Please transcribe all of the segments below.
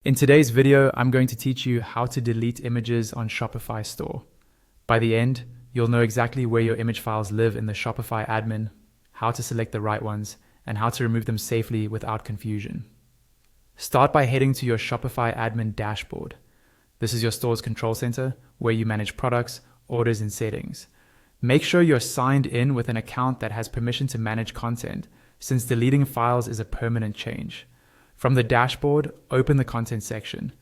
In today's video, I'm going to teach you how to delete images on Shopify store. By the end, you'll know exactly where your image files live in the Shopify admin, how to select the right ones, and how to remove them safely without confusion. Start by heading to your Shopify admin dashboard. This is your store's control center where you manage products, orders, and settings. Make sure you're signed in with an account that has permission to manage content, since deleting files is a permanent change. From the dashboard, open the content section.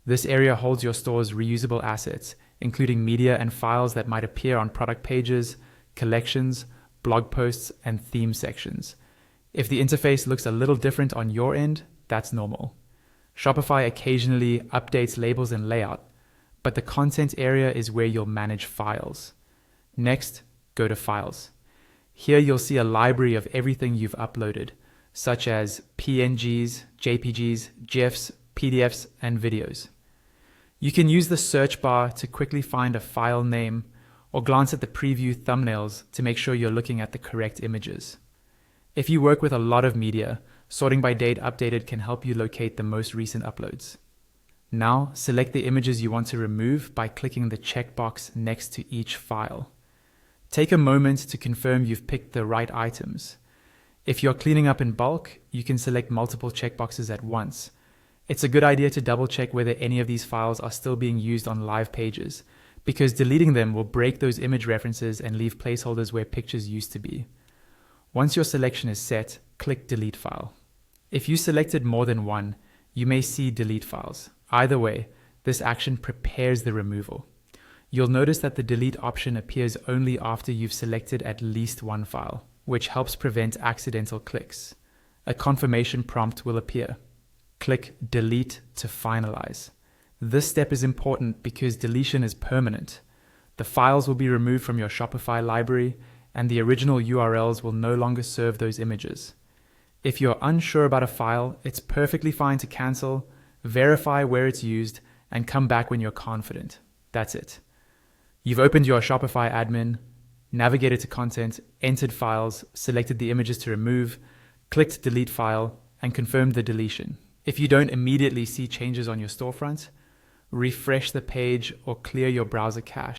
This area holds your store's reusable assets, including media and files that might appear on product pages, collections, blog posts, and theme sections. If the interface looks a little different on your end, that's normal. Shopify occasionally updates labels and layout, but the content area is where you'll manage files. Next, go to Files. Here you'll see a library of everything you've uploaded, such as PNGs, JPGs, GIFs, PDFs, and videos. You can use the search bar to quickly find a file name or glance at the preview thumbnails to make sure you're looking at the correct images. If you work with a lot of media, sorting by date updated can help you locate the most recent uploads. Now, select the images you want to remove by clicking the checkbox next to each file. Take a moment to confirm you've picked the right items. If you're cleaning up in bulk, you can select multiple checkboxes at once. It's a good idea to double check whether any of these files are still being used on live pages, because deleting them will break those image references and leave placeholders where pictures used to be. Once your selection is set, click Delete File. If you selected more than one, you may see delete files. Either way, this action prepares the removal. You'll notice that the delete option appears only after you've selected at least one file, which helps prevent accidental clicks. A confirmation prompt will appear. Click Delete to finalize. This step is important because deletion is permanent. The files will be removed from your Shopify library, and the original URLs will no longer serve those images. If you're unsure about a file, it's perfectly fine to cancel, verify where it's used, and come back when you're confident. That's it. You've opened your Shopify admin, navigated to content, entered files, selected the images to remove, clicked Delete File, and confirmed the deletion. If you don't immediately see changes on your storefront, refresh the page or clear your browser cache.